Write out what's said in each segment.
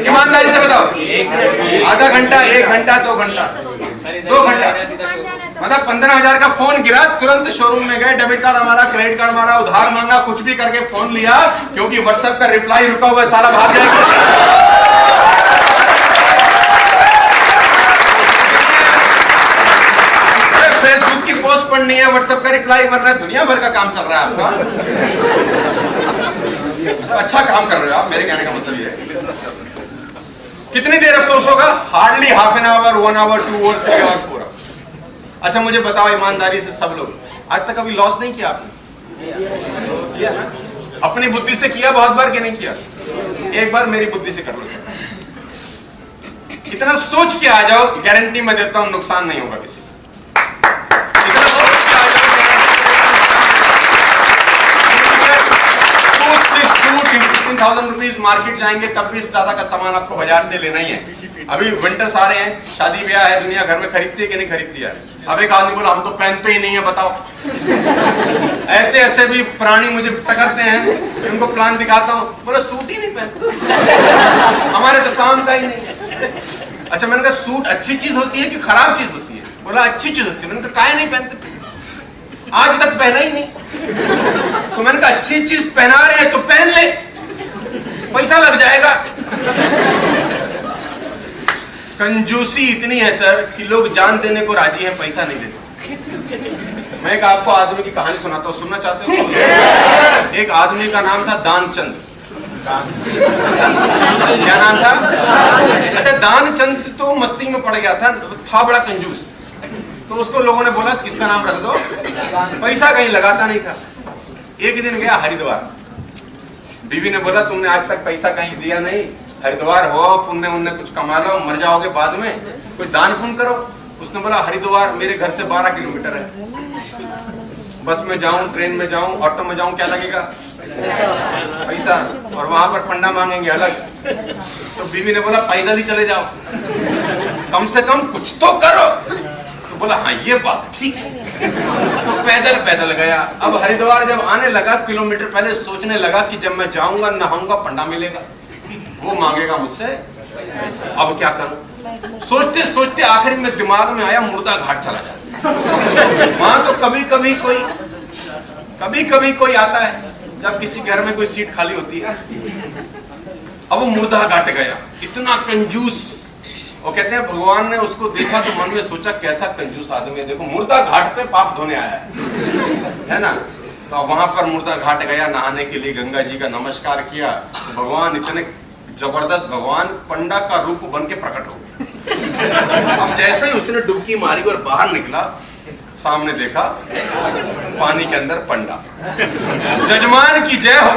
ईमानदारी से बताओ, आधा घंटा, 1 घंटा, 2 घंटा, 2 घंटा, मतलब 15,000 का फोन गिरा, तुरंत शोरूम में गए, डेबिट कार्ड हमारा, क्रेडिट कार्ड हमारा, उधार मांगा, कुछ भी करके फोन लिया, क्योंकि व्हाट्सएप का रिप्लाई रुका हुआ है, साला भाग जाएगा। फेसबुक की पोस्ट पढ़नी है, व्हाट्सएप का रिप्लाई करना है, दुनिया भर का काम चल रहा है आपका। तो अच्छा काम कर रहे हो आप, मेरे कहने का मतलब ये है बिजनेस कर रहे हो। कितनी देर अफसोस होगा? Hardly half an hour, 1 hour, 2 hour, 3 hour, 4 hour. अच्छा मुझे बताओ ईमानदारी से, सब लोग आज तक कभी लॉस नहीं किया आपने? किया ना? अपनी बुद्धि से किया बहुत बार कि नहीं किया? एक बार मेरी बुद्धि से कर लो, इतना सोच के आ जाओ, गारंटी मैं देता हूं नुकसान नहीं होगा किसी। ₹15,000 मार्केट जाएंगे तब भी ज्यादा का सामान आपको बाजार से लेना ही है। अभी विंटर्स आ रहे हैं, शादी ब्याह है, दुनिया घर में खरीदती है कि नहीं खरीदती है? अब एक आदमी बोला हम तो पहनते ही नहीं है, बताओ। ऐसे ऐसे भी प्राणी मुझे टकरते हैं, उनको प्लान दिखाता हूँ, बोला सूट ही नहीं पहनते, हमारे तो काम का ही नहीं है। अच्छा मैंने कहा सूट अच्छी चीज होती है कि खराब चीज होती है? बोला अच्छी चीज होती है। मैंने कहा काहे नहीं पहनते? आज तक पहना ही नहीं। तो मैंने कहा अच्छी चीज पहना रहे हैं तो पहन ले, पैसा लग जाएगा। कंजूसी इतनी है सर कि लोग जान देने को राजी हैं, पैसा नहीं देते। मैं एक आपको आदमी की कहानी सुनाता हूँ, सुनना चाहते हो? एक आदमी का नाम था दानचंद। क्या नाम था? अच्छा दानचंद तो मस्ती में पड़ गया था बड़ा कंजूस। तो उसको लोगों ने बोला इसका नाम रख दो, पैसा कहीं लगाता नहीं था। एक दिन गया हरिद्वार, बीवी ने बोला तुमने आज तक पैसा कहीं दिया नहीं, हरिद्वार हो, पुण्य उन्ने कुछ कमा लो, मर जाओगे बाद में, कोई दान पुण्य करो। उसने बोला हरिद्वार मेरे घर से 12 किलोमीटर है, बस में जाऊं, ट्रेन में जाऊं, ऑटो में जाऊं, क्या लगेगा? पैसा, और वहां पर पंडा मांगेंगे अलग। तो बीवी ने बोला पैदल ही चले जाओ, कम से कम कुछ तो करो। तो बोला हाँ ये बात ठीक है। तो पैदल पैदल गया। अब हरिद्वार जब आने लगा, किलोमीटर पहले सोचने लगा कि जब मैं जाऊंगा नहाऊंगा पंडा मिलेगा, वो मांगेगा मुझसे, अब क्या करूं? सोचते सोचते आखिर में दिमाग में आया मुर्दा घाट चला जाए। वहां तो कभी कभी कोई आता है जब किसी घर में कोई सीट खाली होती है। अब वो मुर्दा घाट गया, इतना कंजूस। वो कहते हैं भगवान ने उसको देखा तो मन में सोचा कैसा कंजूस आदमी है, देखो मुर्दा घाट पे पाप धोने आया है ना। तो वहां पर मुर्दा घाट गया नहाने के लिए, गंगा जी का नमस्कार किया। तो भगवान इतने जबरदस्त, भगवान पंडा का रूप बन के प्रकट हो गए। अब जैसे ही उसने डुबकी मारी और बाहर निकला, सामने देखा पानी के अंदर पंडा। जजमान की जय हो।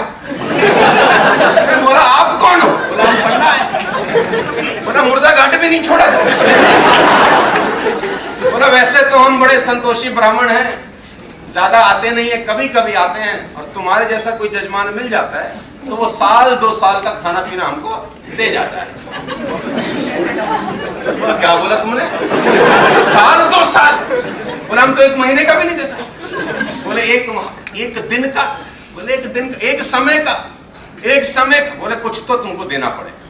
उसने बोला आप कौन हो? बोला हम पंडा है। बोला मुर्दा घाट भी नहीं छोड़ा? बोला वैसे तो हम बड़े संतोषी ब्राह्मण हैं, ज्यादा आते नहीं है, कभी कभी आते हैं, और तुम्हारे जैसा कोई जजमान मिल जाता है तो वो 1-2 साल का खाना पीना हमको दे जाता है। बोला क्या बोला तुमने? 1-2 साल? बोला हम तो 1 महीने का भी नहीं दे सकते। बोले एक दिन का? बोले एक समय का? बोले कुछ तो तुमको देना पड़ेगा,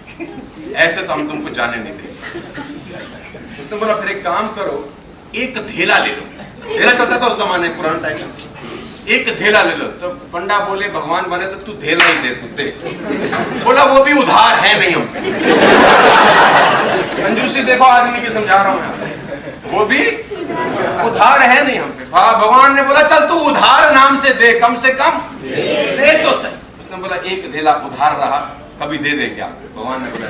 ऐसे तो हम तुमको जाने नहीं देंगे। उसने बोला फिर एक काम करो, एक धेला ले लो। धेला चलता था उस जमाने, पुराने टाइम में। एक धेला ले लो। तो पंडा बोले भगवान बने तो तू धेला ही दे, तू दे। बोला वो भी उधार है नहीं हम। कंजूसी देखो आदमी की, समझा रहा हूं मैं, वो भी उधार है नहीं हम पे। भगवान ने बोला चल तू उधार नाम से दे, कम से कम दे तो सही। उसने बोला एक धेला उधार रहा, कभी दे देंगे आप। भगवान ने बोला।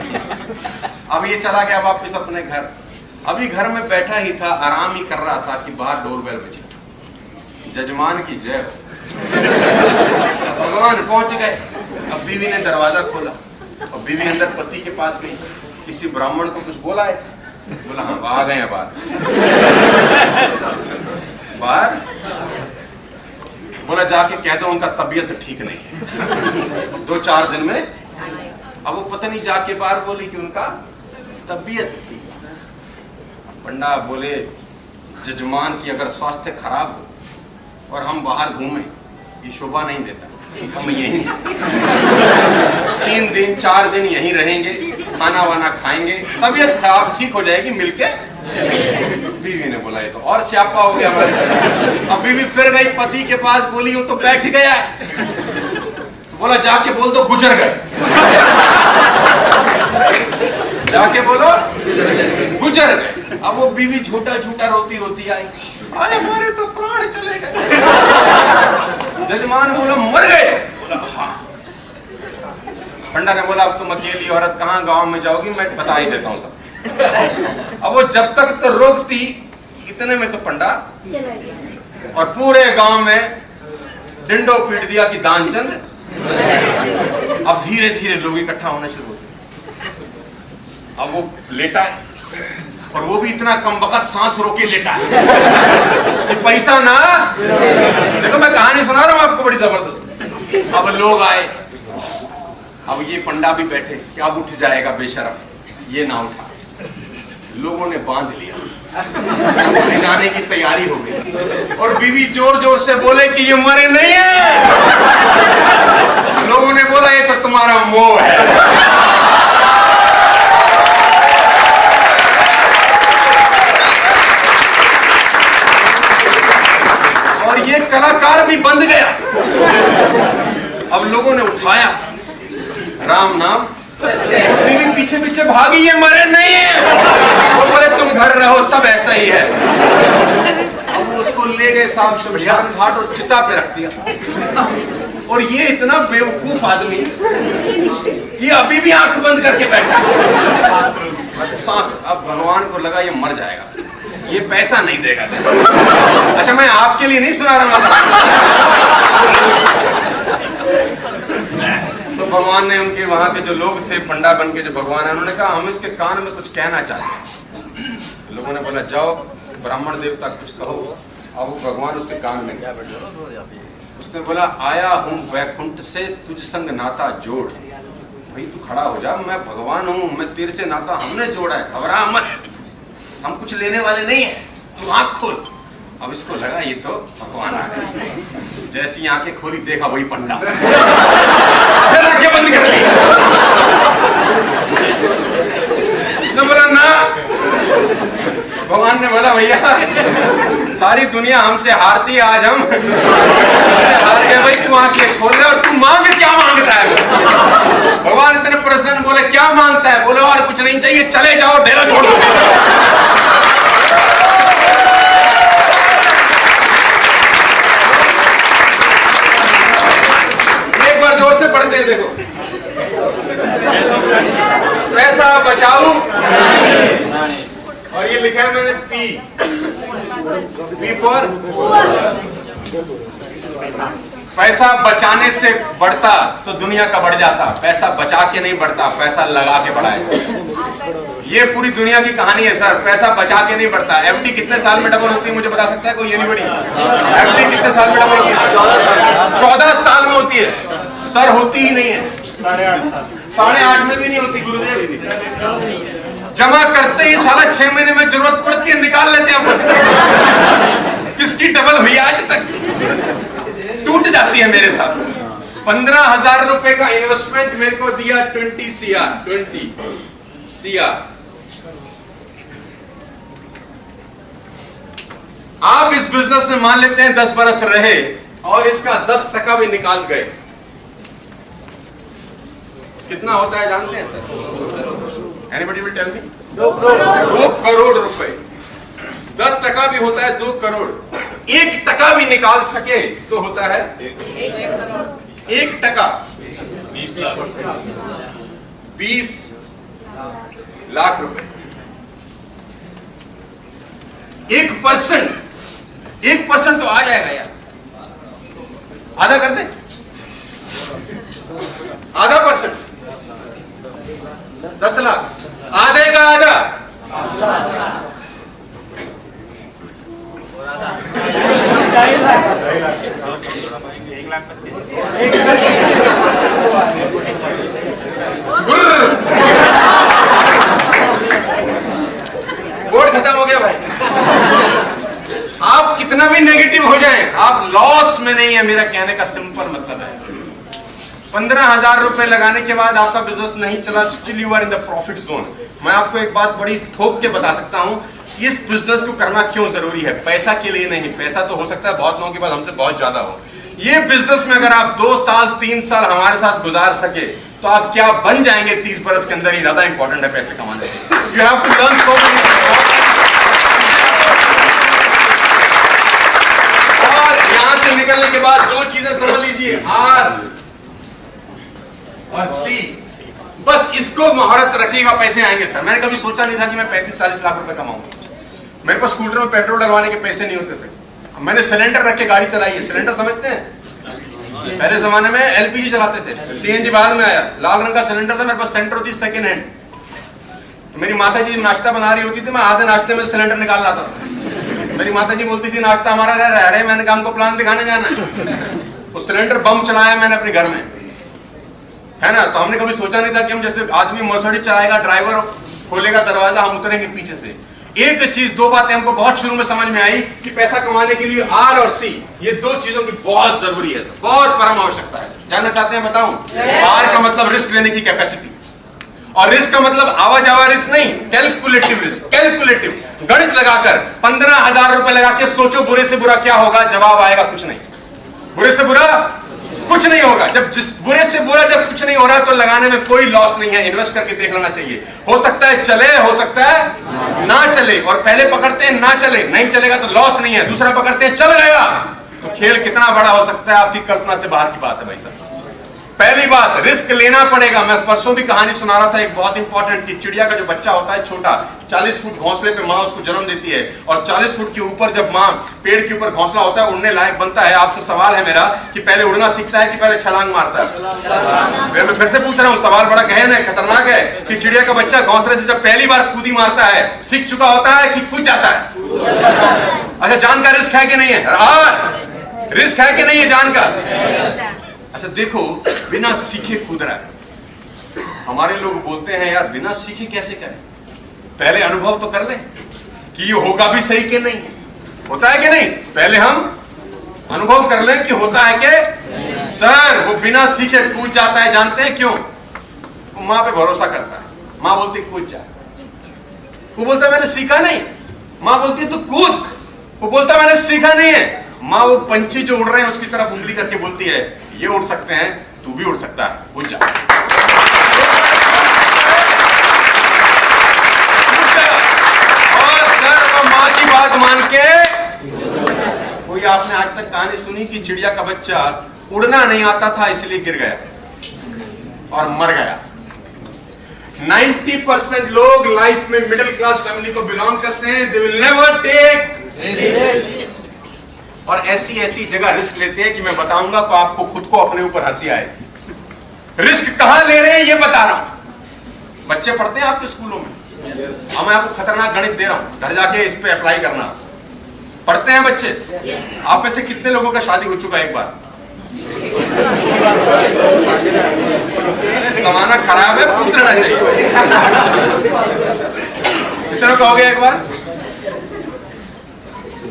अब ये चला गया वापिस अपने घर। अभी घर में बैठा ही था, आराम ही कर रहा था कि बाहर डोरबेल बजी। जजमान की जय हो। भगवान पहुंच गए। अब बीवी ने दरवाजा खोला और बीवी अंदर पति के पास गई। किसी ब्राह्मण को कुछ बोला है? बोला हाँ आ गए हैं बाहर। बोला जाके कह दो उनका तबीयत ठीक नहीं है, 2-4 दिन में। अब वो पत्नी जाके बाहर बोली कि उनका तबीयत ठीक है। पंडा बोले जजमान की अगर स्वास्थ्य खराब हो और हम बाहर घूमें, ये शोभा नहीं देता। हम यहीं हैं। 3 दिन 4 दिन यहीं रहेंगे, खाना वाना खाएंगे, तबीयत खराब ठीक हो जाएगी मिलके। बीवी ने बोला ये तो और स्यापा हो गया हमारे। अब बीवी फिर गई पति के पास, बोली हूं तो बैठ गया। बोला जाके बोल दो गुजर गए। जाके बोलो गुजर गए। अब वो बीवी झूठा झूठा रोती रोती आई, अरे हमारे तो प्राण चले गए। जजमान बोलो मर गए। बोला हाँ। पंडा ने बोला अब तुम अकेली औरत कहाँ गांव में जाओगी, मैं बता ही देता हूँ सब। अब वो जब तक तो रोकती, इतने में तो पंडा और पूरे गांव में डिंडो पीट दिया कि दानचंद। अब धीरे धीरे लोग इकट्ठा होना शुरू हो गए। अब वो लेटा है और वो भी इतना कम वक्त सांस रोके लेटा है कि पैसा ना। देखो मैं कहानी सुना रहा हूं आपको बड़ी जबरदस्त। अब लोग आए, अब ये पंडा भी बैठे कि अब उठ जाएगा बेशरम, ये ना उठा। लोगों ने बांध लिया, ले जाने की तैयारी हो गई और बीवी जोर जोर से बोले कि ये मरे नहीं है। लोगों ने बोला ये तो तुम्हारा मोह है। और ये कलाकार भी बंद गया। अब लोगों ने उठाया, राम नाम बीवी पीछे पीछे भागी, ये मरे नहीं है। वो बोले तुम घर रहो, सब ऐसा ही है। अब उसको ले गए साहब शमशान घाट और चिता पे रख दिया। और ये इतना बेवकूफ आदमी, ये अभी भी आंख बंद करके बैठा सांस। अब भगवान को लगा ये मर जाएगा, ये पैसा नहीं देगा। अच्छा मैं आपके लिए नहीं सुना रहा तो भगवान ने उनके वहां के जो लोग थे पंडा बन के जो भगवान है, उन्होंने कहा हम इसके कान में कुछ कहना चाहते हैं। लोगों ने बोला जाओ ब्राह्मण देवता कुछ कहो। अब वो भगवान उसके कान में क्या बैठा, उसने बोला आया हूं वैकुंठ से तुझ संग नाता जोड़। भाई तू खड़ा हो जा, मैं भगवान हूं, मैं तेरे से नाता हमने जोड़ा है, घबरा मत, हम कुछ लेने वाले नहीं है, तू आंख खोल। अब इसको लगा ये तो भगवान आ गए। जैसी आंखें खोली देखा वही पंडा, फिर आंखें बंद कर ली। तो बोला ना, भगवान ने बोला भैया सारी दुनिया हमसे हारती है, आज हम इससे हार गए। भाई तू आंखें खोल ले और तू मांग क्या मांगता है मुझसे? भगवान इतने प्रसन्न, बोले क्या मांगता है? बोले और कुछ नहीं चाहिए, चले जाओ डेरा छोड़ दो। एक बार जोर से पढ़ते हैं, देखो पैसा बचाओ और ये लिखा है मैंने पी फॉर पैसा बचाने से बढ़ता तो दुनिया का बढ़ जाता, पैसा बचा के नहीं बढ़ता, पैसा लगा के बढ़ाए। ये पूरी दुनिया की कहानी है सर, पैसा बचा के नहीं बढ़ता। एफडी कितने साल में डबल होती है मुझे बता सकता है कोई? एनीबॉडी? एफडी कितने साल में डबल होती है? 14 साल में होती है सर, होती ही नहीं है। 8.5 में भी नहीं होती गुरुदेव। जमा करते ही साला 6 महीने में जरूरत पड़ती है, निकाल लेते हैं अपन। किसकी डबल हुई आज तक? टूट जाती है मेरे साथ। 15,000 रुपए का इन्वेस्टमेंट मेरे को दिया 20 CR। आप इस बिजनेस में मान लेते हैं 10 बरस रहे और इसका 10% भी निकाल गए, कितना होता है जानते हैं sir? Anybody will tell me? 2 crore रुपए। 10% भी होता है 2 करोड़। 1% भी निकाल सके तो होता है 1%। 20 लाख रुपए। 1% तो आ जाएगा यार। आधा कर दे, आधा %, 10 लाख, आधे का आधा। बोर्ड खत्म हो गया भाई। आप कितना भी नेगेटिव हो जाएं, आप लॉस में नहीं है, मेरा कहने का सिंपल मतलब है। 15,000 रुपए लगाने के बाद आपका बिजनेस नहीं चला, still you are in the profit zone. मैं आपको एक बात बड़ी ठोक के बता सकता हूं, इस बिजनेस को करना क्यों जरूरी है। पैसा के लिए नहीं, पैसा तो हो सकता है बहुत लोगों के पास हमसे बहुत ज्यादा हो। ये बिजनेस में अगर आप 2 साल 3 साल हमारे साथ गुजार सके तो आप क्या बन जाएंगे 30 बरस के अंदर, ही ज्यादा इंपॉर्टेंट है पैसे कमाने से। You have to learn so many. और यहां से निकलने के बाद 2 चीजें समझ लीजिए, आर और सी। बस इसको महारत रखिएगा, पैसे आएंगे सर। मैंने कभी सोचा नहीं था कि मैं 35-40 लाख रुपए कमाऊंगा। मेरे पास स्कूटर में पेट्रोल डलवाने के पैसे नहीं होते थे। मैंने सिलेंडर रख के गाड़ी चलाई है। सिलेंडर समझते हैं? पहले जमाने में एलपीजी चलाते थे, सीएनजी बाद में आया। लाल रंग का सिलेंडर था, मेरे पास सेंटर होती सेकंड हैंड। तो मेरी माता जी नाश्ता बना रही होती थी, मैं आधे नाश्ते में सिलेंडर निकाल लाता था। मेरी माता जी बोलती थी नाश्ता हमारा रह रहा है। अरे मैंने काम को प्लान दिखाने जाना है। वो सिलेंडर बम चलाया मैंने अपने घर में, है ना। तो हमने कभी सोचा नहीं था कि हम जैसे आदमी मर्सिडीज चलाएगा, ड्राइवर खोलेगा दरवाजा, हम उतरेंगे पीछे से। एक चीज, 2 बातें हमको बहुत शुरू में समझ में आई कि पैसा कमाने के लिए आर और सी, ये 2 चीजों की बहुत जरूरी है, बहुत परम आवश्यकता है। जानना चाहते हैं? बताऊं? आर का मतलब रिस्क लेने की कैपेसिटी, और रिस्क का मतलब आवा जावा रिस्क नहीं, कैलकुलेटिव रिस्क। कैलकुलेटिव, गणित लगाकर 15,000 रुपए लगा के सोचो बुरे से बुरा क्या होगा, जवाब आएगा कुछ नहीं। बुरे से बुरा कुछ नहीं होगा। जब जिस बुरे से बुरा जब कुछ नहीं हो रहा तो लगाने में कोई लॉस नहीं है। इन्वेस्ट करके देख लेना चाहिए। हो सकता है चले, हो सकता है ना चले। और पहले पकड़ते हैं ना चले, नहीं चलेगा तो लॉस नहीं है। दूसरा पकड़ते हैं चल गया, तो खेल कितना बड़ा हो सकता है आपकी कल्पना से बाहर की बात है भाई साहब। पहली बात, रिस्क लेना पड़ेगा। मैं परसों भी कहानी सुना रहा था एक बहुत इंपॉर्टेंट, कि चिड़िया का जो बच्चा होता है छोटा, 40 फुट घोंसले पे माँ उसको जन्म देती है, और 40 फुट के ऊपर जब माँ पेड़ के ऊपर घोंसला होता है, उड़ने लायक बनता है। आपसे सवाल है मेरा कि पहले उड़ना सीखता है कि पहले छलांग मारता है? मैं फिर से पूछ रहा हूँ, सवाल बड़ा गहन है, खतरनाक है, कि चिड़िया का बच्चा घोंसले से जब पहली बार कूदी मारता है, सीख चुका होता है कि कूद जाता है? अच्छा, जान का रिस्क है कि नहीं है? रिस्क है कि नहीं है जान का? अच्छा देखो, बिना सीखे कूद रहा है। हमारे लोग बोलते हैं यार बिना सीखे कैसे करें। पहले अनुभव तो कर ले कि ये होगा भी सही कि नहीं, होता है कि नहीं। पहले हम अनुभव कर लें कि होता है कि सर वो बिना सीखे कूद जाता है। जानते हैं क्यों? वो माँ पे भरोसा करता है। माँ बोलती कूद जा, वो बोलता मैंने सीखा नहीं। माँ बोलती है तू कूद, वो बोलता मैंने सीखा नहीं है। माँ वो पंछी जो उड़ रहे हैं उसकी तरफ उंगली करके बोलती है ये उड़ सकते हैं, तू भी उड़ सकता है, उड़ जा। और सर वो माँ की बात मान के, कोई आपने आज तक कहानी सुनी कि चिड़िया का बच्चा उड़ना नहीं आता था इसलिए गिर गया और मर गया? 90% लोग लाइफ में मिडिल क्लास फैमिली को बिलोंग करते हैं। दे विल नेवर टेक, और ऐसी ऐसी जगह रिस्क लेते हैं कि मैं बताऊंगा तो आपको खुद को अपने ऊपर हंसी आएगी। रिस्क कहां ले रहे हैं ये बता रहा हूं। बच्चे पढ़ते हैं आपके स्कूलों में, और मैं आपको खतरनाक गणित दे रहा हूं, घर जाके इस पे अप्लाई करना। पढ़ते हैं बच्चे? आप में से कितने लोगों का शादी हो चुका है एक बार? जमाना खराब है, पूछ लेना चाहिए। कितने का हो गया एक बार?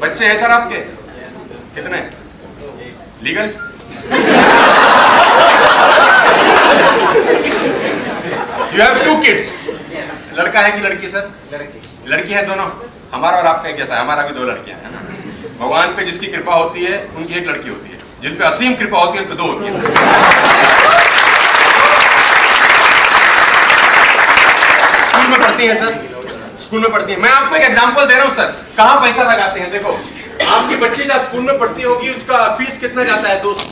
बच्चे हैं सर आपके? कितने लीगल? You have 2 kids. लड़का है कि लड़की सर? लड़की है दोनों। हमारा और आपका एक जैसा है, हमारा भी 2 लड़कियां हैं ना। भगवान पे जिसकी कृपा होती है उनकी 1 लड़की होती है, जिन पे असीम कृपा होती है उन पे 2 होती है। स्कूल में पढ़ती है सर, स्कूल में पढ़ती है। मैं आपको एक एग्जांपल दे रहा हूं सर, कहां पैसा लगाते हैं। देखो आपकी बच्ची जहाँ स्कूल में पढ़ती होगी उसका फीस कितना जाता है दोस्त?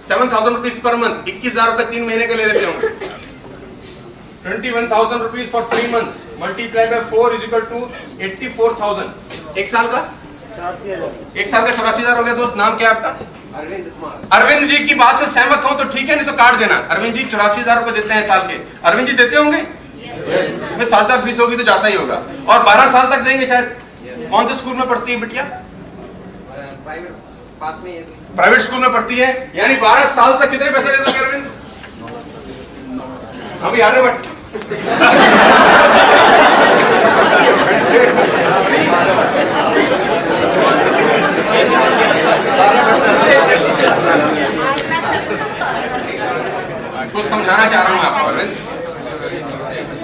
7,000 रुपीज पर मंथ। 21,000 रुपए 3 महीने के ले लेते होंगे। 21,000 rupees for 3 months multiply by 4 is equal to 84,000। एक साल का 84,000 हो गया दोस्त। नाम क्या है आपका? अरविंद जी की बात से सहमत हो तो ठीक है, नहीं तो काट देना। अरविंद जी 84,000 रुपए देते हैं साल के। अरविंद जी देते होंगे? में 7,000 फीस होगी तो जाता ही होगा, और 12 साल तक देंगे शायद। कौन से स्कूल में पढ़ती है बिटिया? प्राइवेट स्कूल में पढ़ती है, यानी 12 साल तक कितने पैसे देते हैं अरविंद? अभी आगे बढ़। कुछ समझाना चाह रहा हूं आपको अरविंद,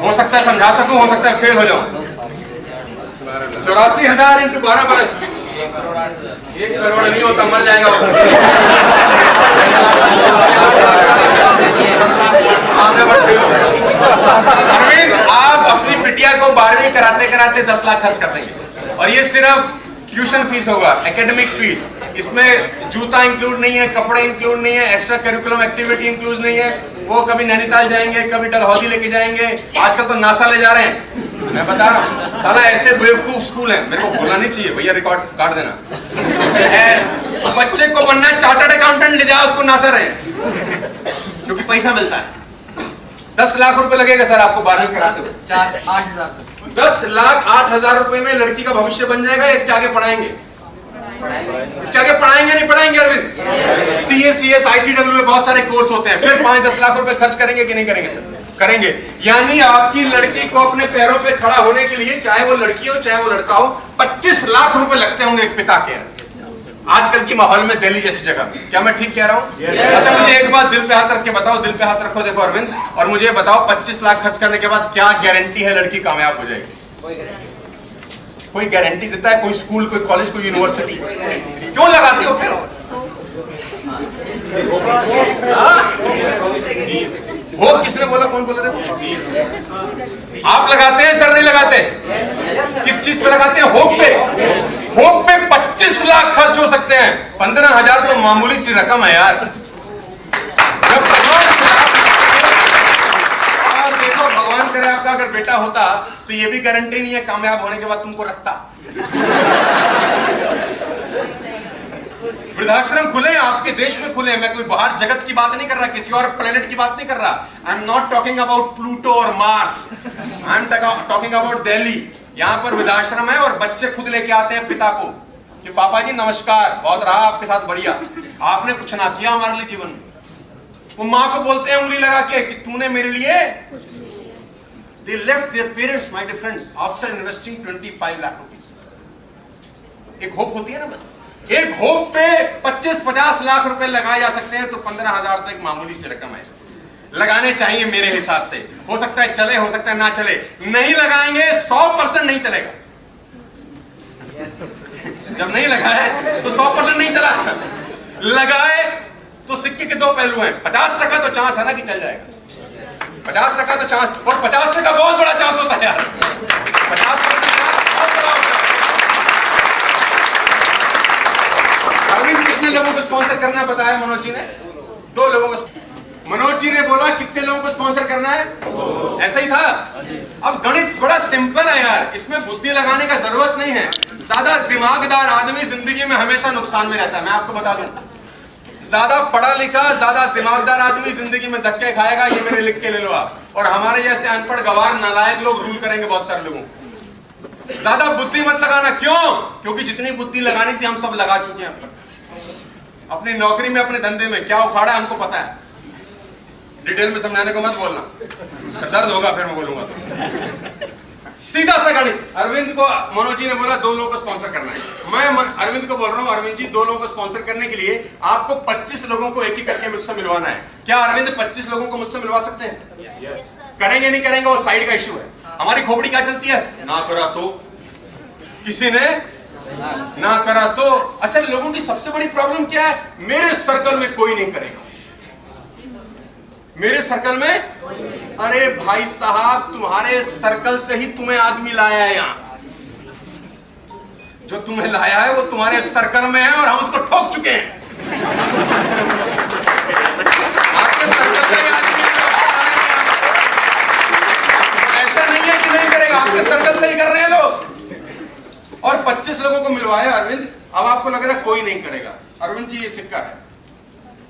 हो सकता है समझा सकूं, हो सकता है फेल हो जाऊं। 84,000 इंटू 12 बरस, 1 करोड़ नहीं होता, मर जाएगा वो। अरविंद, आप अपनी बिटिया को 12वीं कराते कराते 10 लाख खर्च कर देंगे, और ये सिर्फ ट्यूशन फीस होगा, एकेडमिक फीस। इसमें जूता इंक्लूड नहीं है, कपड़े इंक्लूड नहीं है, एक्स्ट्रा करिकुलम एक्टिविटी इंक्लूड नहीं है। वो कभी नैनीताल जाएंगे, कभी डलहौजी लेके जाएंगे, आजकल तो नासा ले जा रहे हैं। मैं बता रहा हूँ, साला ऐसे बेवकूफ स्कूल है, मेरे को बोलना नहीं चाहिए भैया, रिकॉर्ड काट देना। बच्चे को बनना है चार्टर्ड अकाउंटेंट, ले जाओ उसको नासा रहे, क्योंकि पैसा मिलता है। 10 लाख रुपए लगेगा सर आपको 12वीं कराते हुए। 10,08,000 रुपए में लड़की का भविष्य बन जाएगा। इसके आगे पढ़ाएंगे, इसके आगे पढ़ाएंगे नहीं पढ़ाएंगे अरविंद? CA, CS, ICW में बहुत सारे कोर्स होते हैं। फिर 5-10 लाख रुपए खर्च करेंगे कि नहीं करेंगे सर? करेंगे। यानी आपकी लड़की को अपने पैरों पे खड़ा होने के लिए, चाहे वो लड़की हो चाहे वो लड़का हो, 25 लाख रुपए लगते होंगे एक पिता के आजकल की माहौल में, दिल्ली जैसी जगह। क्या मैं ठीक कह रहा हूँ? अच्छा, मुझे एक बात दिल पे हाथ रख के बताओ, दिल पे हाथ रखो, देखो अरविंद, और मुझे बताओ 25 लाख खर्च करने के बाद क्या गारंटी है लड़की कामयाब हो जाएगी? कोई गारंटी देता है? कोई स्कूल, कोई कॉलेज, कोई यूनिवर्सिटी? क्यों लगाते हो फिर? होप किसने बोला? कौन बोला? देखो, आप लगाते हैं सर, नहीं लगाते? किस चीज पे लगाते हैं? होप पे। होप पे 25 लाख खर्च हो सकते हैं। 15,000 तो मामूली सी रकम है यार। देखो, भगवान करे आपका अगर बेटा होता तो ये भी गारंटी नहीं है कामयाब होने के बाद तुमको रखता। वृद्धाश्रम खुले आपके देश में, खुले। मैं कोई बाहर जगत की बात नहीं कर रहा, किसी और प्लेनेट की बात नहीं कर रहा। I am not talking about Pluto और Mars, I am talking about Delhi. यहाँ पर वृद्धाश्रम है और बच्चे खुद लेके आते हैं पिता को कि पापा जी नमस्कार, बहुत रहा आपके साथ बढ़िया, आपने कुछ ना किया हमारे लिए जीवन में। वो माँ को बोलते हैं उंगली लगा के कि तूने मेरे लिए। They left their parents, my dear friends, after investing 25 lakh rupees. एक होप होती है ना, बस एक होप पे 25-50 लाख रुपए लगाए जा सकते हैं, तो 15,000 तो एक मामूली सी रकम है। लगाने चाहिए मेरे हिसाब से। हो सकता है चले, हो सकता है ना चले। नहीं लगाएंगे 100% नहीं चलेगा। जब नहीं लगाए तो 100% नहीं चला। लगाए तो सिक्के के दो पहलू हैं। 50% तो चांस है ना कि चल जाएगा। 50% तो चांस, और 50% बहुत बड़ा चांस होता है यार। 50% बहुत बड़ा होता है। अरविंद, कितने लोगों को स्पॉन्सर करना बताया मनोज जी ने? 2 लोगों को। मनोज जी ने बोला कितने लोगों को स्पॉन्सर करना है? ऐसा ही था। अब गणित बड़ा सिंपल है यार, इसमें बुद्धि लगाने का जरूरत नहीं है। ज्यादा दिमागदार आदमी जिंदगी में हमेशा नुकसान में रहता है। मैं आपको बता दूं, ज्यादा पढ़ा लिखा, ज्यादा दिमागदार आदमी जिंदगी में धक्के खाएगा। ये मेरे लिख के ले लो आप। और हमारे जैसे अनपढ़, गवार, नालायक लोग रूल करेंगे बहुत सारे लोगों को। ज्यादा बुद्धि मत लगाना। क्यों? क्योंकि जितनी बुद्धि लगानी थी हम सब लगा चुके हैं अपनी नौकरी में, अपने धंधे में। क्या उखाड़ा है हमको पता है। डिटेल में समझाने को मत बोलना, दर्द होगा फिर मैं बोलूंगा तो। सीधा सा गणित। अरविंद को मनोज जी ने बोला 2 लोगों को स्पॉन्सर करना है। मैं अरविंद को बोल रहा हूं, अरविंद जी 2 लोगों को स्पॉन्सर करने के लिए आपको 25 लोगों को एक करके मुझसे मिलवाना है। क्या अरविंद 25 लोगों को मुझसे मिलवा सकते हैं? करेंगे नहीं करेंगे वो साइड का इश्यू है। हमारी खोपड़ी क्या चलती है? ना करा तो, किसी ने ना करा तो। अच्छा, लोगों की सबसे बड़ी प्रॉब्लम क्या है? मेरे सर्कल में कोई नहीं करेगा। मेरे सर्कल में, अरे भाई साहब, तुम्हारे सर्कल से ही तुम्हें आदमी लाया है यहाँ। जो तुम्हें लाया है वो तुम्हारे सर्कल में है और हम उसको ठोक चुके हैं। आपके सर्कल से ही आदमी ऐसा नहीं है कि नहीं करेगा, आपके सर्कल से ही कर रहे हैं लोग। और 25 लोगों को मिलवाया अरविंद। अब आपको लग रहा है कोई नहीं करेगा। अरविंद जी, ये सिक्का है।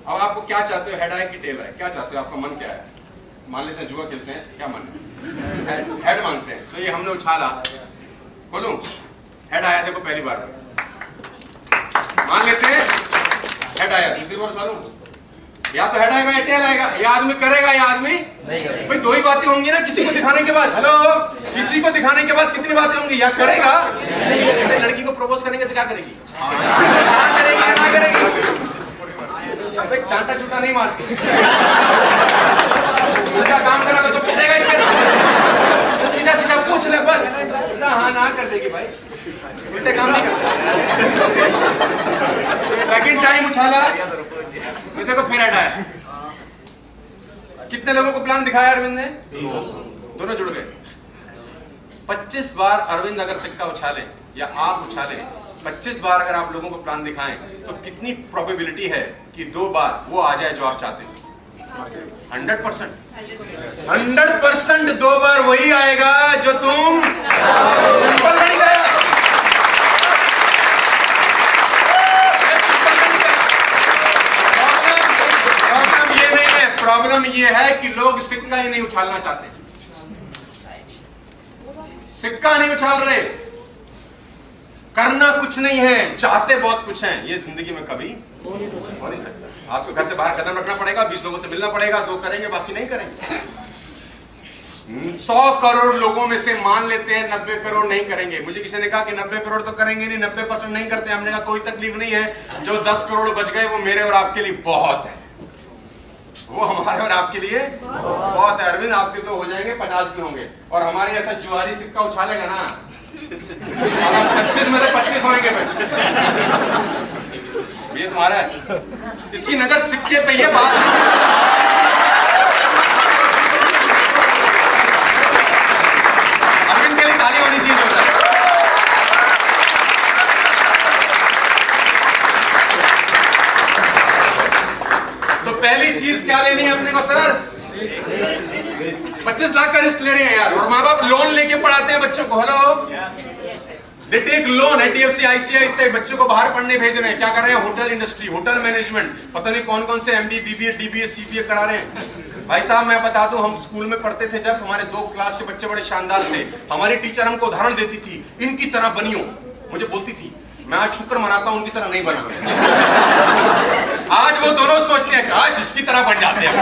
अब आपको क्या चाहते हो? हेड है कि टेल है? क्या चाहते हो? आपका मन क्या है? मान लेते हैं जुआ खेलते हैं, क्या मन है? हेड मांगते हैं। तो ये हमने उछाला, बोलूं हेड आया। देखो पहली बार मान लेते हैं हेड आया, दूसरी बार सालू या तो हेड आएगा या टेल आएगा। या आदमी करेगा या आदमी नहीं करेगा। भाई 2 ही बातें होंगी ना किसी को दिखाने के बाद। हेलो, किसी को दिखाने के बाद कितनी बातें होंगी? या करेगा, अरे लड़की को प्रपोज करेंगे तो क्या करेगी? क्या करेगी या ना करेगी? चांटा चूटा नहीं मारती। उल्टे काम नहीं करते। सेकंड टाइम उछाला, ये देखो फिर हटाया। कितने लोगों को प्लान दिखाया अरविंद ने? दोनों जुड़ गए। 25 बार अरविंद अगर सिक्का उछाले या आप उछालें, 25 बार अगर आप लोगों को प्लान दिखाएं तो कितनी प्रोबेबिलिटी है कि 2 बार वो आ जाए जो आप चाहते हैं? 100%। 100% 2 बार वही आएगा जो तुम सिंपल नहीं गया। प्रॉब्लम ये नहीं है, प्रॉब्लम ये है कि लोग सिक्का ही नहीं उछालना चाहते, सिक्का नहीं उछाल रहे। करना कुछ नहीं है, चाहते बहुत कुछ है। ये जिंदगी में कभी हो नहीं सकता। आपको घर से बाहर कदम रखना पड़ेगा, 20 लोगों से मिलना पड़ेगा, 2 करेंगे बाकी नहीं करेंगे। 100 करोड़ लोगों में से मान लेते हैं 90 करोड़ नहीं करेंगे। मुझे किसी ने कहा कि 90 करोड़ तो करेंगे नहीं, 90% नहीं करते। हमने कहा कोई तकलीफ नहीं है, जो 10 करोड़ बच गए वो मेरे और आपके लिए बहुत है, वो हमारे और आपके लिए बहुत है। अरविंद आपके तो हो जाएंगे, 50 भी होंगे, और हमारे ऐसा जुआरी सिक्का उछालेगा ना 25 में से 25 होंगे। ये तुम्हारा है, इसकी नजर सिक्के पे है, बात अरविंद के लिए ताली होनी चाहिए होता है। तो पहली चीज क्या लेनी है अपने को सर? 25 लाख का रिस्क ले रहे हैं यार, और माँ बाप लोन लेके पढ़ाते हैं बच्चों को। Hello, they take loan, HDFC ICICI से बच्चों को बाहर पढ़ने भेज रहे हैं। क्या कर रहे हैं? होटल इंडस्ट्री, होटल मैनेजमेंट, पता नहीं कौन कौन से MD BBA DBA CPA करा रहे हैं। भाई साहब मैं बता दूं, हम स्कूल में पढ़ते थे जब, हमारे 2 क्लास के बच्चे बड़े शानदार थे। हमारी टीचर हमको उदाहरण देती थी, इनकी तरह बनियो, मुझे बोलती थी। मैं आज शुक्र मनाता हूं उनकी तरह नहीं बना। आज वो दोनों सोचते हैं काश इसकी तरह बन जाते हैं।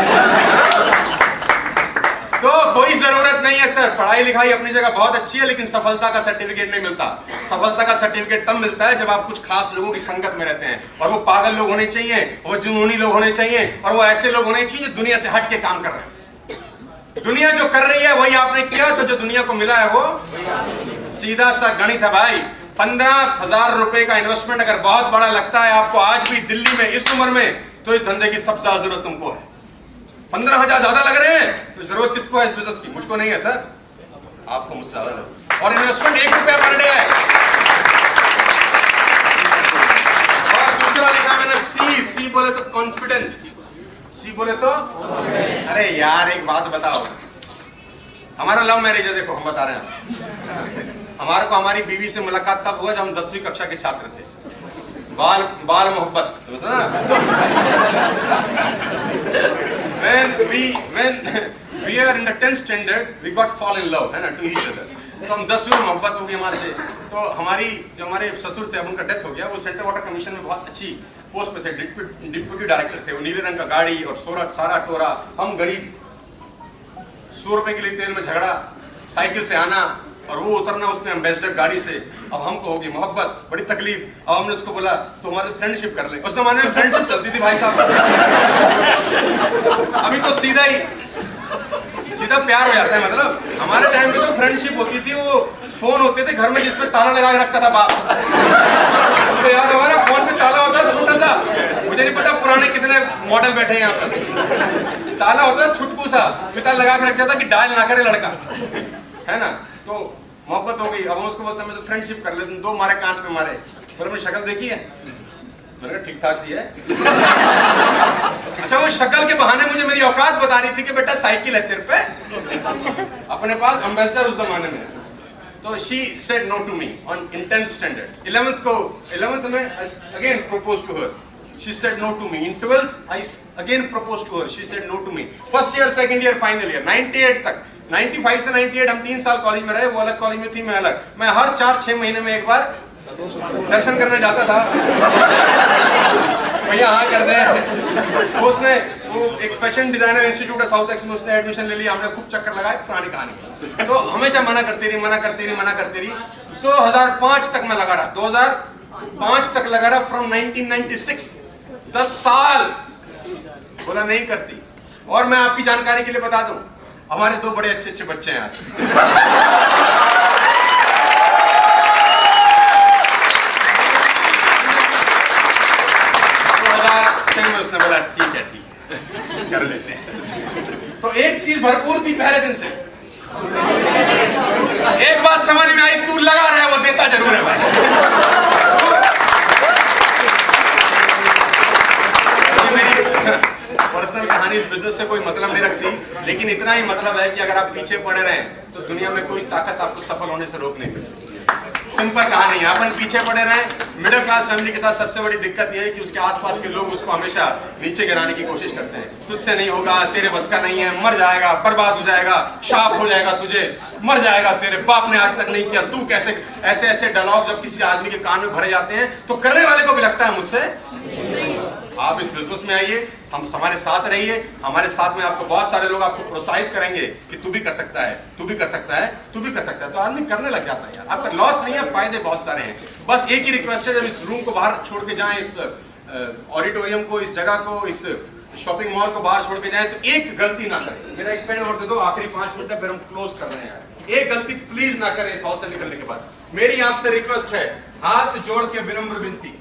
तो कोई जरूरत नहीं है सर, पढ़ाई लिखाई अपनी जगह बहुत अच्छी है, लेकिन सफलता का सर्टिफिकेट नहीं मिलता। सफलता का सर्टिफिकेट तब मिलता है जब आप कुछ खास लोगों की संगत में रहते हैं, और वो पागल लोग होने चाहिए, वो जुनूनी लोग होने चाहिए, और वो ऐसे लोग होने चाहिए जो दुनिया से हट के काम कर रहे हैं। दुनिया जो कर रही है वही आपने किया, तो जो दुनिया को मिला है वो सीधा सा गणित है भाई। 15,000 रुपए का इन्वेस्टमेंट अगर बहुत बड़ा लगता है आपको आज भी दिल्ली में इस उम्र में, तो इस धंधे की सबसे ज्यादा जरूरत तुमको है। 15,000 ज्यादा लग रहे हैं तो जरूरत किसको है इस बिजनेस की? मुझको नहीं है सर, आपको मुझसे ज्यादा जरूरत। और इन्वेस्टमेंट 1 रुपया पर डे है। और दूसरा लिखा मैंने सी बोले तो कॉन्फिडेंस, सी बोले तो अरे यार एक बात बताओ, हमारा लव मैरिज है, देखो हम बता रहे हैं। हमारे को हमारी बीवी से मुलाकात तब हुआ जब हम 10वीं कक्षा के छात्र थे। बाल मोहब्बत, when we are in the 10th standard we got fall in love, है ना, to each other। तो हम 10वीं में मोहब्बत हो गई हमारे से। तो हमारी जो हमारे ससुर थे, अब उनका डेथ हो गया, वो सेंट्रल वाटर कमीशन में बहुत अच्छी पोस्ट पे थे, डिप्यूटी डायरेक्टर थे। वो नीले रंग का गाड़ी और सारा टोरा, हम गरीब, 100 रुपए के लिए तेल में झगड़ा, साइकिल से आना और वो उतरना उसने एम्बेसडर गाड़ी से। अब हमको होगी मोहब्बत, बड़ी तकलीफ। अब हमने उसको बोला तो हमारे से फ्रेंडशिप कर ले। उस जमाने में फ्रेंडशिप चलती थी भाई साहब, अभी तो सीधा प्यार हो जाता है। मतलब हमारे टाइम पे तो फ्रेंडशिप होती थी, वो फोन होते थे घर में जिसमें ताला लगा के रखता था बाप। तो यार हमारे फोन पे ताला होता छोटा सा, मुझे नहीं पता पुराने कितने मॉडल बैठे हैं यहाँ पर। ताला होता छुटकू सा, पिता लगा के रखता था कि डायल ना करे लड़का, है ना। तो मोहब्बत हो गई। अब हम उसको बोलते हैं मैं फ्रेंडशिप कर लेते हैं। 2 मारे कांट पे मारे, बोले अपनी शक्ल देखी है? मैंने कहा ठीक ठाक सी है। अच्छा वो शक्ल के बहाने मुझे मेरी औकात बता रही थी कि बेटा साइकिल है तेरे पे अपने पास, एम्बेसडर उस जमाने में। तो she said no to me on in 10th standard. 11th में again propose to her, she said no to me. In 12th I again proposed to her, she said no to me. First year, second year, final year, 98 तक, 95 से 98 हम 3 साल college में रहे। वो अलग college में थी, मैं अलग। मैं हर 4-6 महीने में एक बार दर्शन करने जाता था। भैया हाँ कर दे। उसने वो एक फैशन डिजाइनर इंस्टीट्यूट है साउथ एक्स में, उसने एडमिशन ले लिया। हमने खूब चक्कर लगाए, पुरानी कहानी। तो हमेशा मना करती रही। 2005 तक मैं लगा रहा, 2005 तक लगा रहा, फ्रॉम 1996, 10 साल बोला नहीं करती। और मैं आपकी जानकारी के लिए बता दूं, हमारे 2 बड़े अच्छे बच्चे हैं आज। बोला ठीक है कर लेते हैं। तो एक चीज भरपूर थी पहले दिन से। एक बात समझ में आई, तू लगा रहा है वो देता जरूर है भाई। पर्सनल कहानी इस बिजनेस से कोई मतलब नहीं रखती, लेकिन इतना ही मतलब है कि अगर आप पीछे पड़े रहें तो दुनिया में कोई ताकत आपको सफल होने से रोक नहीं सकती। सिंपल कहानी है, अपन पीछे पड़े रहें। मिडिल क्लास फैमिली के साथ सबसे बड़ी दिक्कत यह है कि उसके आसपास के लोग उसको हमेशा नीचे गिराने की कोशिश करते हैं। तुझसे नहीं होगा, तेरे बस का नहीं है, मर जाएगा, बर्बाद हो जाएगा, शाप हो जाएगा तुझे, मर जाएगा, तेरे बाप ने आज तक नहीं किया, तू कैसे। ऐसे ऐसे डायलॉग जब किसी आदमी के कान में भरे जाते हैं तो करने वाले को भी लगता है मुझसे। आप इस बिजनेस में आइए, हम हमारे साथ रहिए, हमारे साथ में आपको बहुत सारे लोग आपको प्रोत्साहित करेंगे कि तू भी कर सकता है, तू भी कर सकता है, तू भी कर सकता है। तो आदमी करने लग जाता है यार। आपका लॉस नहीं है, फायदे बहुत सारे हैं। बस एक ही रिक्वेस्ट है, जब इस रूम को बाहर छोड़ के जाएं, इस ऑडिटोरियम को, इस जगह को, इस शॉपिंग मॉल को बाहर छोड़ के जाएं, तो एक गलती ना करें। मेरा एक पेन और दे दो, आखिरी 5 मिनट है, फिर हम क्लोज कर रहे हैं। एक गलती प्लीज ना करें इस हॉल से निकलने के बाद। मेरी आपसे रिक्वेस्ट है, हाथ जोड़ के विनम्र विनती,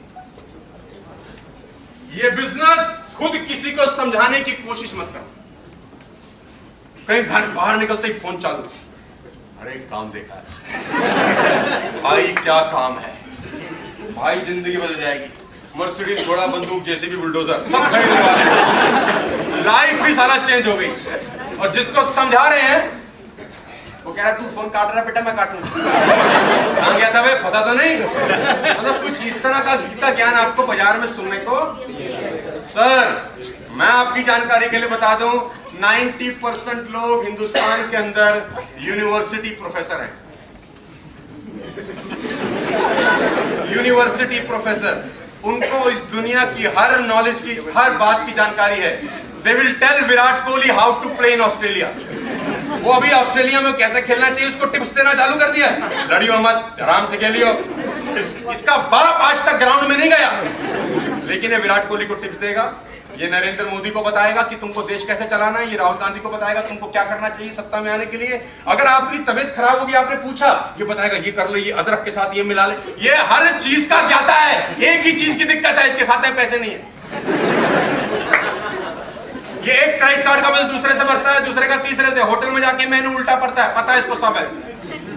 ये बिजनेस खुद किसी को समझाने की कोशिश मत करो। कहीं घर बाहर निकलते ही फोन चालू, अरे काम देखा है भाई, क्या काम है भाई, जिंदगी बदल जाएगी, मर्सिडीज, घोड़ा, बंदूक, जेसीबी, बुलडोजर सब खरीदने वाले, लाइफ ही साला चेंज हो गई। और जिसको समझा रहे हैं वो कह रहा है तू फोन काट रहा है बेटा, मैं काटूं। कहां गया था वे, फंसा तो नहीं? मतलब कुछ इस तरह का गीता ज्ञान आपको बाजार में सुनने को। सर मैं आपकी जानकारी के लिए बता दूं, 90% लोग हिंदुस्तान के अंदर यूनिवर्सिटी प्रोफेसर हैं। यूनिवर्सिटी प्रोफेसर, उनको इस दुनिया की हर नॉलेज की, हर बात की जानकारी है। They will tell Virat Kohli how to play in Australia. वो अभी ऑस्ट्रेलिया में कैसे खेलना चाहिए उसको टिप्स देना चालू कर दिया। लड़ियो मत, आराम से खेलियो। इसका बाप आज तक ग्राउंड में नहीं गया, लेकिन ये विराट कोहली को टिप्स देगा, ये नरेंद्र मोदी को बताएगा कि तुमको देश कैसे चलाना है, ये राहुल गांधी को बताएगा तुमको क्या करना चाहिए सत्ता में आने के लिए। अगर आपकी तबीयत खराब होगी, आपने पूछा, ये बताएगा ये कर लो, ये अदरक के साथ ये मिला ले। ये हर चीज का ज्ञाता है। एक ही चीज की दिक्कत है, इसके खाते में पैसे नहीं है। ये एक क्रेडिट कार्ड का बिल दूसरे से भरता है, दूसरे का तीसरे से, होटल में जाके मेनू उल्टा पड़ता है, पता है इसको सब है।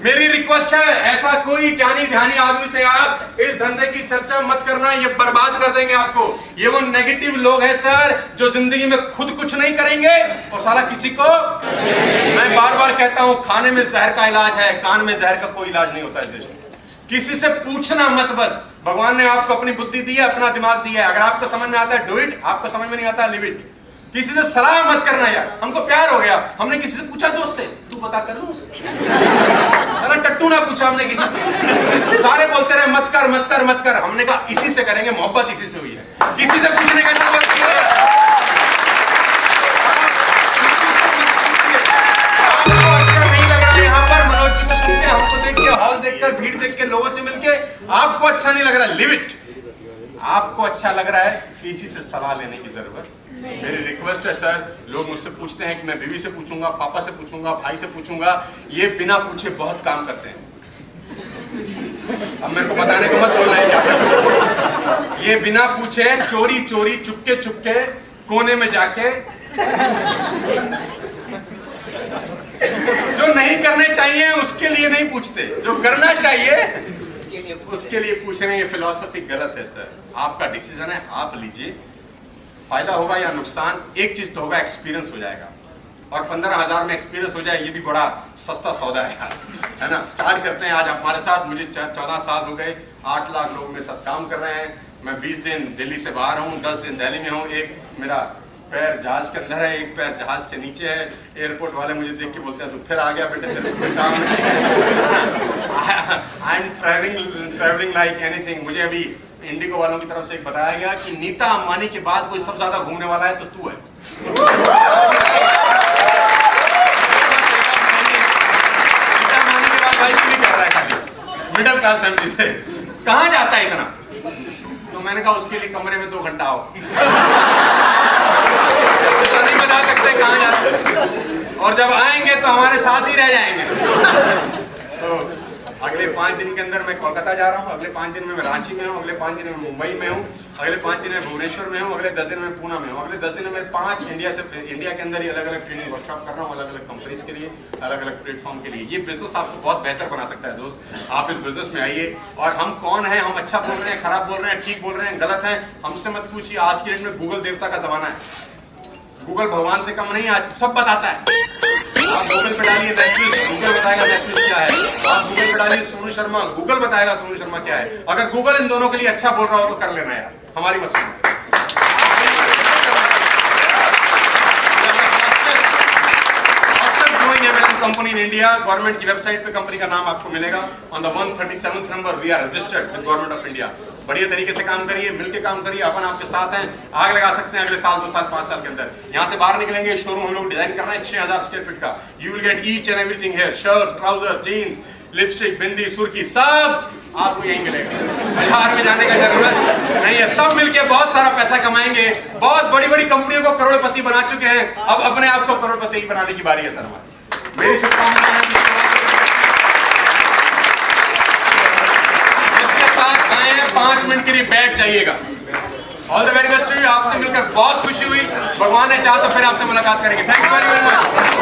मेरी रिक्वेस्ट है, ऐसा कोई ज्ञानी ध्यानी आदमी से आप इस धंधे की चर्चा मत करना, ये बर्बाद कर देंगे आपको। ये वो नेगेटिव लोग हैं सर, जो जिंदगी में खुद कुछ नहीं करेंगे और साला किसी को। मैं बार बार कहता हूं, खाने में जहर का इलाज है, कान में जहर का कोई इलाज नहीं होता इस देश में। किसी से पूछना मत, बस भगवान ने आपको अपनी बुद्धि दी है, अपना दिमाग दिया है। अगर आपको समझ में आता है डू इट, आपको समझ में नहीं आता लिव इट। किसी से सलाह मत करना यार। हमको प्यार हो गया, हमने किसी से पूछा दोस्त से, तू बता कर लो, साला टट्टू ना पूछा हमने किसी से। सारे बोलते रहे मत कर मत कर मत कर, हमने कहा इसी से करेंगे, मोहब्बत इसी से हुई है, किसी से पूछने का जरूरत नहीं है। आपको अच्छा नहीं लग रहा है यहाँ पर मनोज जी को सुन के, हमको देख के, हॉल देखकर, भीड़ देख के, लोगों से मिलके आपको अच्छा नहीं लग रहा, लिव इट। आपको अच्छा लग रहा है, किसी से सलाह लेने की जरूरत। मेरी रिक्वेस्ट है सर, लोग मुझसे पूछते हैं कि मैं बीवी से पूछूंगा, पापा से पूछूंगा, भाई से पूछूंगा, ये बिना पूछे बहुत काम करते हैं। अब मेरे को बताने को मत बोलना है क्या। ये बिना पूछे चोरी चोरी, चुपके चुपके, कोने में जाके, जो नहीं करने चाहिए उसके लिए नहीं पूछते, जो करना चाहिए उसके लिए पूछ रहे हैं। ये फिलॉसफी गलत है सर। आपका डिसीजन है, आप लीजिए। फायदा होगा या नुकसान, एक चीज तो होगा, एक्सपीरियंस हो जाएगा। और 15,000 में एक्सपीरियंस हो जाए, ये भी बड़ा सस्ता सौदा है यार, है ना। स्टार्ट करते हैं आज हमारे साथ। मुझे 14 साल हो गए, 8 लाख लोग मेरे साथ काम कर रहे हैं। मैं 20 दिन दिल्ली से बाहर हूँ, 10 दिन दिल्ली में हूँ। एक मेरा पैर जहाज के अंदर है, एक पैर जहाज से नीचे है। एयरपोर्ट वाले मुझे देख के बोलते हैं तू फिर आ गया बेटे, तेरे को कोई काम नहीं। I am travelling like anything. मुझे अभी इंडिगो वालों की तरफ से एक बताया गया कि नीता अंबानी के बाद कोई सबसे ज्यादा घूमने वाला है तो तू है। नीता अंबानी के बाद भाई तू ही कर रहा है खाली, मिडिल क्लास फैमिली से। कहाँ जाता है इतना? तो मैंने कहा उसके लिए कमरे में 2 घंटा आओ। तो नहीं बता सकते कहाँ जाते, और जब आएंगे तो हमारे साथ ही रह जाएंगे। तो अगले 5 दिन के अंदर मैं कोलकाता जा रहा हूँ, अगले 5 दिन में मैं रांची में हूँ, अगले 5 दिन में मुंबई में हूँ, अगले 5 दिन में भुवनेश्वर में हूँ, अगले 10 दिन में पूना में हूँ, अगले 10 दिन में 5 इंडिया के अंदर ही अलग अलग ट्रेनिंग वर्कशॉप कर रहा हूँ, अलग अलग कंपनीज के लिए, अलग अलग प्लेटफॉर्म के लिए। ये बिजनेस आपको बहुत बेहतर बना सकता है दोस्त। आप इस बिजनेस में आइए। और हम कौन है, हम अच्छा बोल रहे हैं, खराब बोल रहे हैं, ठीक बोल रहे हैं, गलत है, हमसे मत पूछिए। आज के डेट में गूगल देवता का जमाना है, गूगल भगवान से कम नहीं है, आज सब बताता है। आप गूगल पे डालिए नेटफ्लिक्स, गूगल बताएगा नेटफ्लिक्स क्या है। आप गूगल पे डालिए सोनू शर्मा, गूगल बताएगा सोनू शर्मा क्या है। अगर गूगल इन दोनों के लिए अच्छा बोल रहा हो तो कर लेना यार, हमारी मत सुनो। कंपनी इन इंडिया, गवर्नमेंट की वेबसाइट पे कंपनी का नाम आपको मिलेगा। On the 137th number we are registered with government of India. बढ़िया तरीके से काम करिए, मिलके काम करिए, अपन आपके साथ हैं। आग लगा सकते हैं अगले साल, 2 साल, 5 साल के अंदर। यहाँ से बाहर निकलेंगे, शोरूम हम लोग डिजाइन कर रहे हैं 6000 स्क्वायर फीट का। You will get each and everything here, shirts, trousers, jeans, lipstick, bindi, सुर्खी, सब आपको यहीं मिलेगा। बाहर में जाने का जरूरत नहीं है। सब मिलके बहुत सारा पैसा कमाएंगे। बहुत बड़ी बड़ी कंपनियों को करोड़पति बना चुके हैं, अब अपने आप को करोड़पति बनाने की बारी है सर हमारी। मेरी शुभकामनाएं हैं। इसके साथ आए 5 मिनट के लिए बैठ जाइएगा। All the very best to you. आपसे मिलकर बहुत खुशी हुई। भगवान ने चाहा तो फिर आपसे मुलाकात करेंगे। Thank you very much.